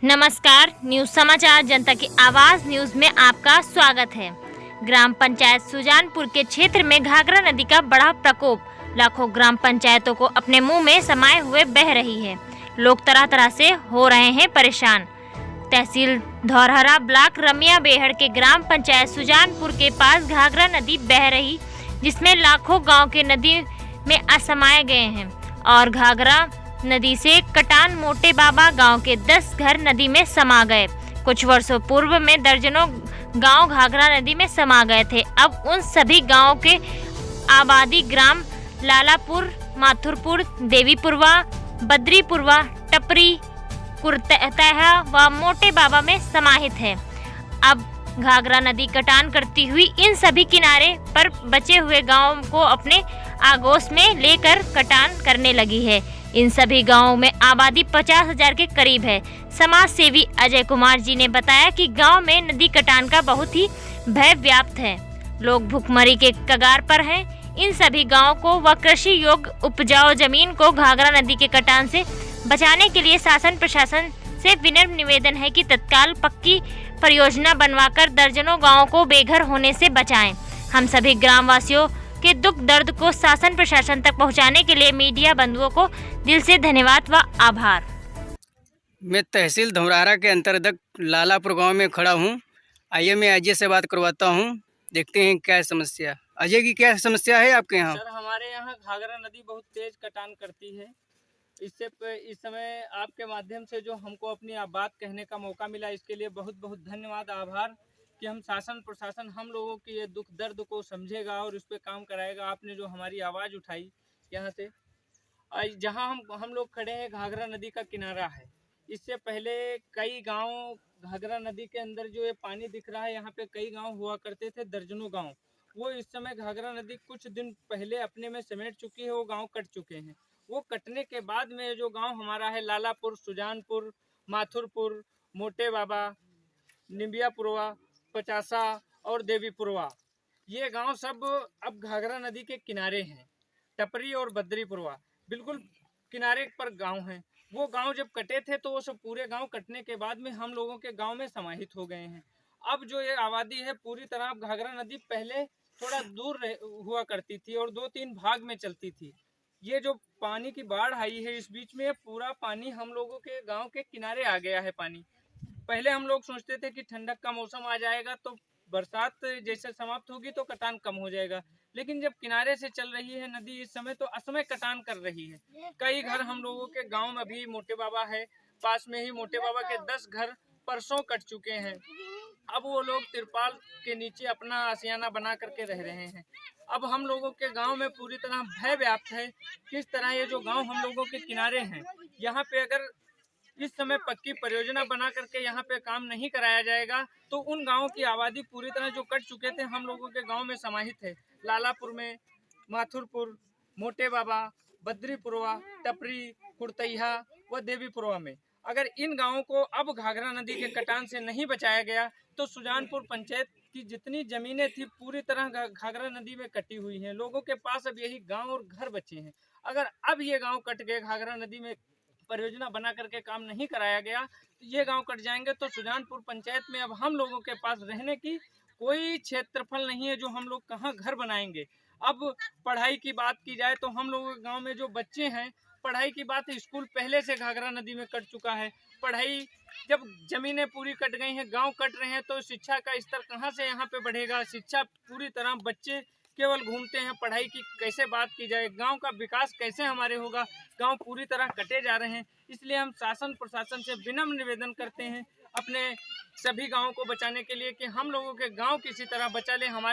नमस्कार, न्यूज समाचार जनता की आवाज न्यूज में आपका स्वागत है। ग्राम पंचायत सुजानपुर के क्षेत्र में घाघरा नदी का बड़ा प्रकोप लाखों ग्राम पंचायतों को अपने मुंह में समाये हुए बह रही है। लोग तरह तरह से हो रहे हैं परेशान। तहसील धौरहरा ब्लॉक रमिया बेहड़ के ग्राम पंचायत सुजानपुर के पास घाघरा नदी बह रही, जिसमें लाखों गाँव के नदी में असमाये गए हैं और घाघरा नदी से कटान मोटे बाबा गांव के 10 घर नदी में समा गए। कुछ वर्षों पूर्व में दर्जनों गांव घाघरा नदी में समा गए थे। अब उन सभी गांवों के आबादी ग्राम लालापुर, माथुरपुर, देवीपुरवा, बद्रीपुरवा, टपरी, कुरतहा व मोटे बाबा में समाहित है। अब घाघरा नदी कटान करती हुई इन सभी किनारे पर बचे हुए गांवों को अपने आगोश में लेकर कटान करने लगी है। इन सभी गांवों में आबादी 50,000 के करीब है। समाज सेवी अजय कुमार जी ने बताया कि गांव में नदी कटान का बहुत ही भय व्याप्त है। लोग भूखमरी के कगार पर हैं। इन सभी गांवों को व कृषि योग्य उपजाऊ जमीन को घाघरा नदी के कटान से बचाने के लिए शासन प्रशासन से विनम्र निवेदन है कि तत्काल पक्की परियोजना बनवाकर दर्जनों गाँवों को बेघर होने से बचाएं। हम सभी ग्रामवासियों के दुख दर्द को शासन प्रशासन तक पहुंचाने के लिए मीडिया बंधुओं को दिल से धन्यवाद व आभार। मैं तहसील धौरहरा के अंतर्गत लालापुर गांव में खड़ा हूं। आइए मैं अजय से बात करवाता हूं, देखते हैं क्या समस्या। अजय की क्या समस्या है आपके यहाँ? सर, हमारे यहाँ घाघरा नदी बहुत तेज कटान करती है। इस समय आपके माध्यम से जो हमको अपनी बात कहने का मौका मिला, इसके लिए बहुत बहुत धन्यवाद, आभार कि हम शासन प्रशासन हम लोगों की ये दुख दर्द को समझेगा और उस पर काम कराएगा। आपने जो हमारी आवाज़ उठाई यहाँ से, जहाँ हम लोग खड़े हैं घाघरा नदी का किनारा है। इससे पहले कई गांव घाघरा नदी के अंदर जो ये पानी दिख रहा है, यहाँ पे कई गांव हुआ करते थे, दर्जनों गांव। वो इस समय घाघरा नदी कुछ दिन पहले अपने में समेट चुकी है, वो गांव कट चुके हैं। वो कटने के बाद में जो गांव हमारा है लालापुर, सुजानपुर, माथुरपुर, मोटे बाबा, निबियापुरवा, पचासा और देवीपुरवा, ये गांव सब अब घाघरा नदी के किनारे हैं। टपरी और बद्रीपुरवा बिल्कुल किनारे पर गांव हैं। वो गांव जब कटे थे तो वो सब पूरे गांव कटने के बाद में हम लोगों के गांव में समाहित हो गए हैं। अब जो ये आबादी है पूरी तरह, घाघरा नदी पहले थोड़ा दूर हुआ करती थी और 2-3 भाग में चलती थी। ये जो पानी की बाढ़ आई है, इस बीच में पूरा पानी हम लोगों के गाँव के किनारे आ गया है। पानी पहले हम लोग सोचते थे कि ठंडक का मौसम आ जाएगा तो बरसात जैसे समाप्त होगी तो कटान कम हो जाएगा, लेकिन जब किनारे से चल रही है नदी इस समय तो असमय कटान कर रही है। कई घर हम लोगों के गांव में अभी मोटे बाबा है, पास में ही मोटे बाबा के 10 घर परसों कट चुके हैं। अब वो लोग तिरपाल के नीचे अपना आशियाना बना करके रह रहे हैं। अब हम लोगों के गांव में पूरी तरह भय व्याप्त है। किस तरह ये जो गांव हम लोगों के किनारे हैं, यहाँ पे अगर इस समय पक्की परियोजना बना करके यहाँ पे काम नहीं कराया जाएगा तो उन गांवों की आबादी पूरी तरह जो कट चुके थे हम लोगों के गांव में समाहित है। लालापुर में, माथुरपुर, मोटे बाबा, बद्रीपुरवा, टपरी, कुरतहा व देवीपुरवा में अगर इन गांवों को अब घाघरा नदी के कटान से नहीं बचाया गया तो सुजानपुर पंचायत की जितनी जमीनें थी पूरी तरह घाघरा नदी में कटी हुई हैं। लोगों के पास अब यही गाँव और घर बचे हैं। अगर अब ये गाँव कट गए, घाघरा नदी में परियोजना बना करके काम नहीं कराया गया तो ये गांव कट जाएंगे तो सुजानपुर पंचायत में अब हम लोगों के पास रहने की कोई क्षेत्रफल नहीं है, जो हम लोग कहाँ घर बनाएंगे। अब पढ़ाई की बात की जाए तो हम लोगों के गांव में जो बच्चे हैं, पढ़ाई की बात है, स्कूल पहले से घाघरा नदी में कट चुका है। पढ़ाई जब जमीनें पूरी कट गई हैं, गाँव कट रहे हैं तो शिक्षा का स्तर कहाँ से यहाँ पे बढ़ेगा। शिक्षा पूरी तरह, बच्चे केवल घूमते हैं, पढ़ाई की कैसे बात की जाए, गांव का विकास कैसे हमारे होगा। गांव पूरी तरह कटे जा रहे हैं। इसलिए हम शासन प्रशासन से विनम्र निवेदन करते हैं अपने सभी गांवों को बचाने के लिए कि हम लोगों के गांव किसी तरह बचा ले। हमारे